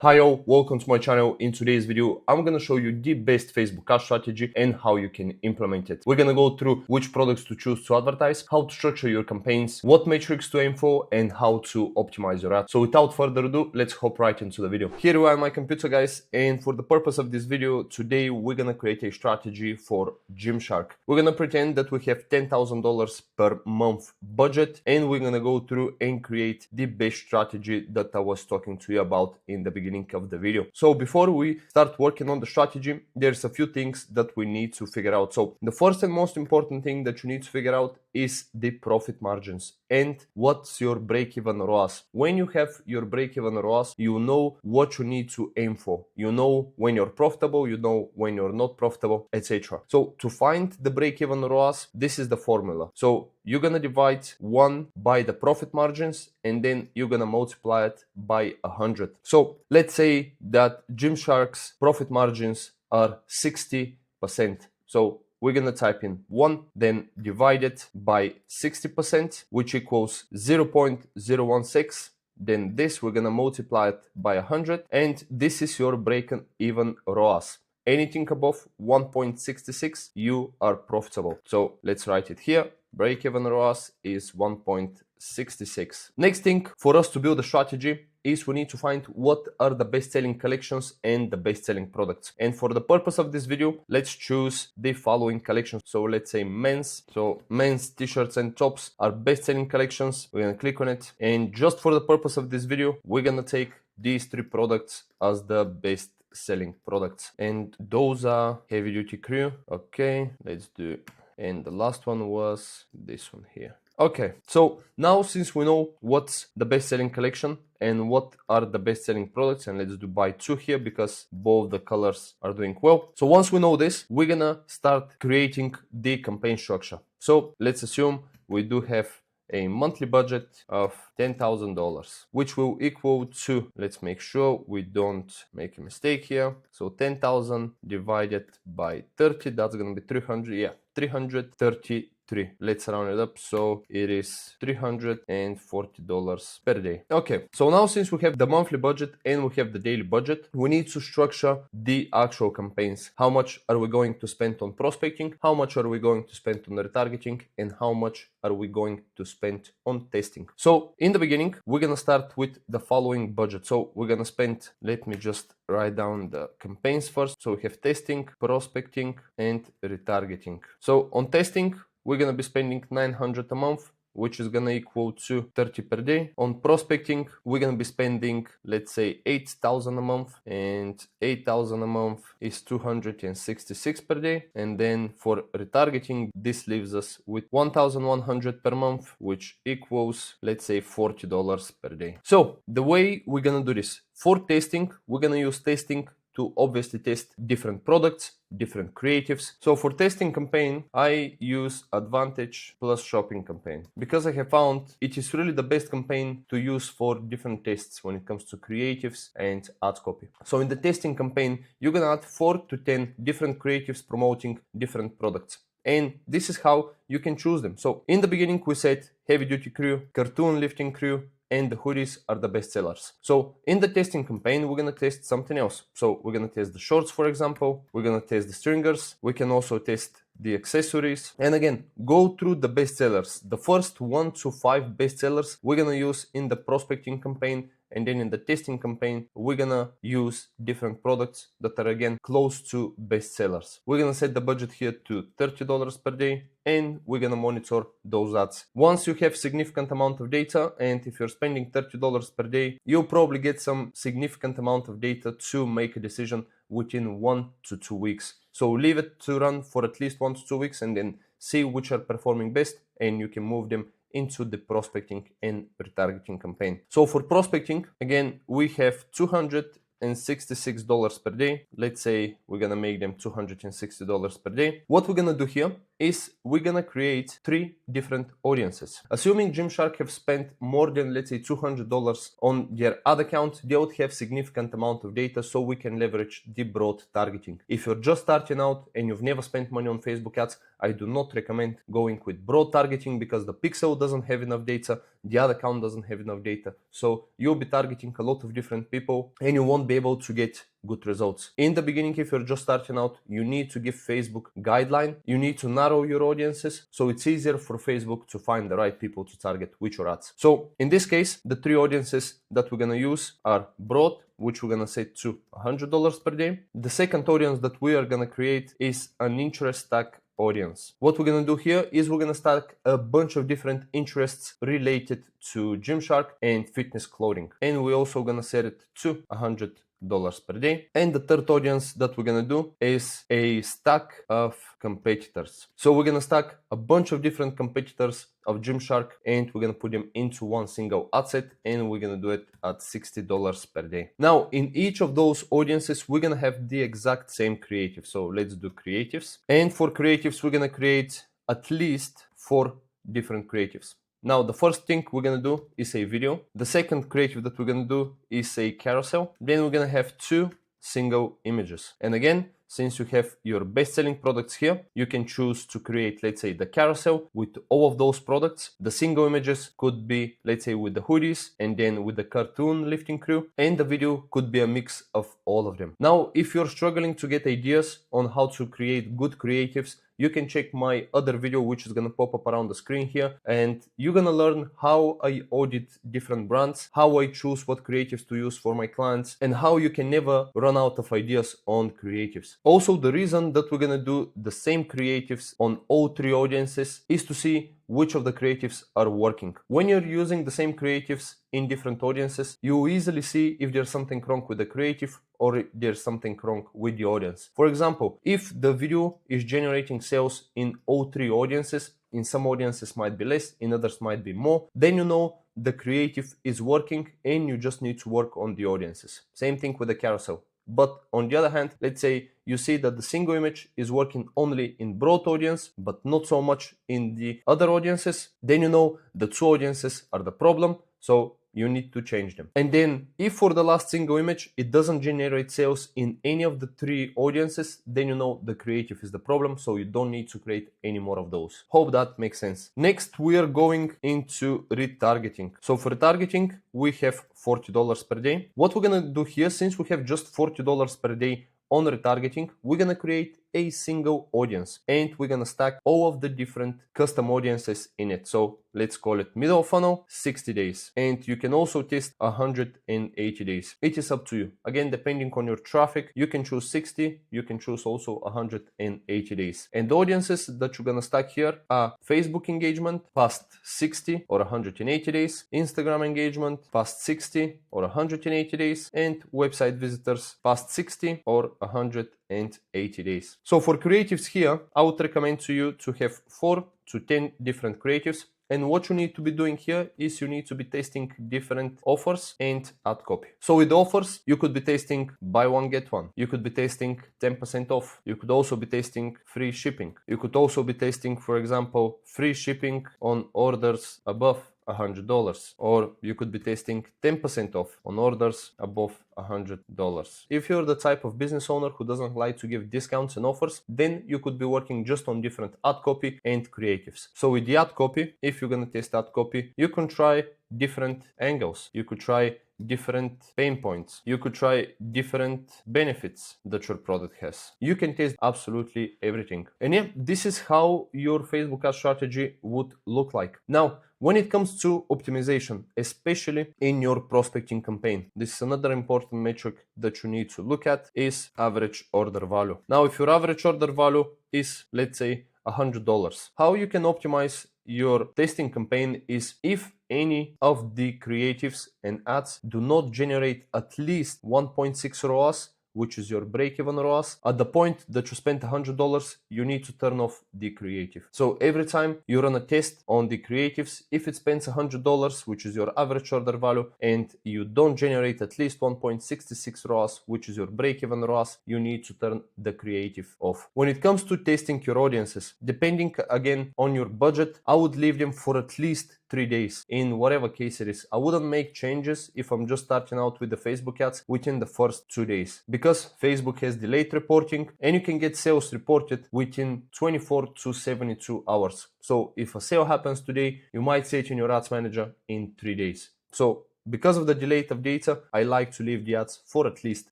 Hi all, welcome to my channel. In today's video, I'm gonna show you the best Facebook ad strategy and how you can implement it. We're gonna go through which products to choose to advertise, how to structure your campaigns, what metrics to aim for, and how to optimize your ad. So without further ado, let's hop right into the video. Here we are on my computer, guys, and for the purpose of this video, today we're gonna create a strategy for Gymshark. We're gonna pretend that we have $10,000 per month budget, and we're gonna go through and create the best strategy that I was talking to you about in the beginning of the video. So before we start working on the strategy, there's a few things that we need to figure out. So the first and most important thing that you need to figure out is the profit margins and what's your break-even ROAS. When you have your break-even ROAS, you know what you need to aim for. You know when you're profitable, you know when you're not profitable, etc. So to find the break-even ROAS, this is the formula. So you're gonna divide 1 by the profit margins and then you're gonna multiply it by 100. So let's say that Gymshark's profit margins are 60%. So we're gonna type in 1, then divide it by 60%, which equals 0.016. Then this, we're gonna multiply it by 100, and this is your break-even ROAS. Anything above 1.66, you are profitable. So let's write it here. Break-even ROAS is 1.66. Next thing for us to build a strategy is we need to find what are the best-selling collections and the best-selling products. And for the purpose of this video, let's choose the following collections. So let's say men's. So men's t-shirts and tops are best-selling collections. We're gonna click on it. And just for the purpose of this video, we're gonna take these 3 products as the best selling products, and those are heavy duty crew. Okay, let's do, and the last one was this one here. Okay, so now since we know what's the best selling collection and what are the best selling products, and let's do buy 2 here because both the colors are doing well. So once we know this, we're gonna start creating the campaign structure. So let's assume we do have a monthly budget of $10,000, which will equal to, let's make sure we don't make a mistake here. So 10,000 divided by 30, that's going to be 300. Yeah, 333. Let's round it up. So it is $340 per day. Okay, so now since we have the monthly budget and we have the daily budget, we need to structure the actual campaigns. How much are we going to spend on prospecting? How much are we going to spend on retargeting? And how much are we going to spend on testing? So in the beginning, we're gonna start with the following budget. So we're gonna spend, let me just write down the campaigns first. So we have testing, prospecting, and retargeting. So on testing, we're gonna be spending 900 a month, which is gonna equal to 30 per day. On prospecting, we're gonna be spending, let's say, 8,000 a month, and 8,000 a month is 266 per day. And then for retargeting, this leaves us with 1,100 per month, which equals, let's say, $40 per day. So the way we're gonna do this, for testing, we're gonna use testing to obviously test different products, different creatives. So for testing campaign, I use Advantage plus shopping campaign because I have found it is really the best campaign to use for different tests when it comes to creatives and ad copy. So in the testing campaign, you're gonna add 4 to 10 different creatives promoting different products. And this is how you can choose them. So in the beginning, we said heavy duty crew, cartoon lifting crew, and the hoodies are the best sellers. So in the testing campaign, we're gonna test something else. So we're gonna test the shorts, for example. We're gonna test the stringers. We can also test the accessories. And again, go through the best sellers. The first 1 to 5 best sellers we're gonna use in the prospecting campaign. And then in the testing campaign, we're gonna use different products that are again close to best sellers. We're gonna set the budget here to $30 per day, and we're gonna monitor those ads. Once you have significant amount of data, and if you're spending $30 per day, you'll probably get some significant amount of data to make a decision within 1 to 2 weeks. So leave it to run for at least 1 to 2 weeks and then see which are performing best, and you can move them into the prospecting and retargeting campaign. So for prospecting, again, we have $266 per day. Let's say we're gonna make them $260 per day. What we're gonna do here is we're gonna create 3 different audiences. Assuming Gymshark have spent more than, let's say, $200 on their ad account, they would have significant amount of data, so we can leverage the broad targeting. If you're just starting out and you've never spent money on Facebook ads, I do not recommend going with broad targeting because the pixel doesn't have enough data, the ad account doesn't have enough data. So you'll be targeting a lot of different people and you won't be able to get good results. In the beginning, if you're just starting out, you need to give Facebook guideline. You need to narrow your audiences so it's easier for Facebook to find the right people to target with your ads. So in this case, the 3 audiences that we're gonna use are broad, which we're gonna set to $100 per day. The second audience that we are gonna create is an interest stack audience. What we're gonna do here is we're gonna stack a bunch of different interests related to Gymshark and fitness clothing. And we're also gonna set it to $100 per day. And the third audience that we're gonna do is a stack of competitors. So we're gonna stack a bunch of different competitors of Gymshark and we're gonna put them into one single ad set and we're gonna do it at $60 per day. Now in each of those audiences we're gonna have the exact same creative. So let's do creatives. And for creatives we're gonna create at least 4 different creatives. Now the first thing we're gonna do is a video. The second creative that we're gonna do is a carousel. Then we're gonna have 2 single images. And again, since you have your best-selling products here, you can choose to create, let's say, the carousel with all of those products. The single images could be, let's say, with the hoodies and then with the cartoon lifting crew, and the video could be a mix of all of them. Now, if you're struggling to get ideas on how to create good creatives, you can check my other video, which is gonna pop up around the screen here, and you're gonna learn how I audit different brands, how I choose what creatives to use for my clients, and how you can never run out of ideas on creatives. Also, the reason that we're gonna do the same creatives on all 3 audiences is to see which of the creatives are working. When you're using the same creatives in different audiences, you easily see if there's something wrong with the creative or if there's something wrong with the audience. For example, if the video is generating sales in all 3 audiences, in some audiences might be less, in others might be more, then you know the creative is working and you just need to work on the audiences. Same thing with the carousel. But on the other hand, let's say you see that the single image is working only in broad audience, but not so much in the other audiences, then you know the 2 audiences are the problem, so you need to change them. And then if for the last single image it doesn't generate sales in any of the 3 audiences, then you know the creative is the problem, so you don't need to create any more of those. Hope that makes sense. Next, we are going into retargeting. So for retargeting, we have $40 per day. What we're gonna do here, since we have just $40 per day on retargeting, we're gonna create a single audience and we're gonna stack all of the different custom audiences in it. So let's call it middle funnel, 60 days. And you can also test 180 days. It is up to you. Again, depending on your traffic, you can choose 60, you can choose also 180 days. And the audiences that you're gonna stack here are Facebook engagement past 60 or 180 days, Instagram engagement past 60 or 180 days, and website visitors past 60 or 180 days. So for creatives here, I would recommend to you to have 4 to 10 different creatives. And what you need to be doing here is you need to be testing different offers and ad copy. So with offers, you could be testing buy one, get one. You could be testing 10% off. You could also be testing free shipping. You could also be testing, for example, free shipping on orders above $100, or you could be testing 10% off on orders above $100. If you're the type of business owner who doesn't like to give discounts and offers, then you could be working just on different ad copy and creatives. So with the ad copy, if you're gonna test ad copy, you can try different angles. You could try different pain points. You could try different benefits that your product has. You can test absolutely everything. And yeah, this is how your Facebook ad strategy would look like. Now, when it comes to optimization, especially in your prospecting campaign, this is another important metric that you need to look at is average order value. Now, if your average order value is, let's say, $100, how you can optimize your testing campaign is if any of the creatives and ads do not generate at least 1.6 ROAS which is your break-even ROAS. At the point that you spend $100, you need to turn off the creative. So every time you run a test on the creatives, if it spends $100, which is your average order value, and you don't generate at least 1.66 ROAS, which is your break-even ROAS, you need to turn the creative off. When it comes to testing your audiences, depending again on your budget, I would leave them for at least 3 days in whatever case it is. I wouldn't make changes if I'm just starting out with the Facebook ads within the first 2 days, because Facebook has delayed reporting and you can get sales reported within 24 to 72 hours. So if a sale happens today, you might see it in your ads manager in 3 days. So because of the delay of data, I like to leave the ads for at least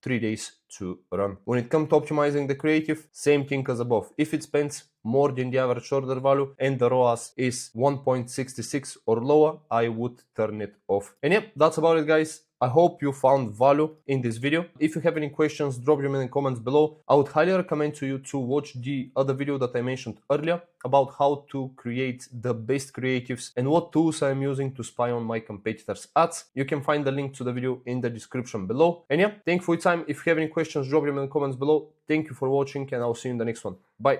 3 days to run. When it comes to optimizing the creative, same thing as above. If it spends more than the average order value and the ROAS is 1.66 or lower, I would turn it off. And yep, that's about it, guys. I hope you found value in this video. If you have any questions, drop them in the comments below. I would highly recommend to you to watch the other video that I mentioned earlier about how to create the best creatives and what tools I'm using to spy on my competitors' ads. You can find the link to the video in the description below. And yeah, thank you for your time. If you have any questions, drop them in the comments below. Thank you for watching and I'll see you in the next one. Bye.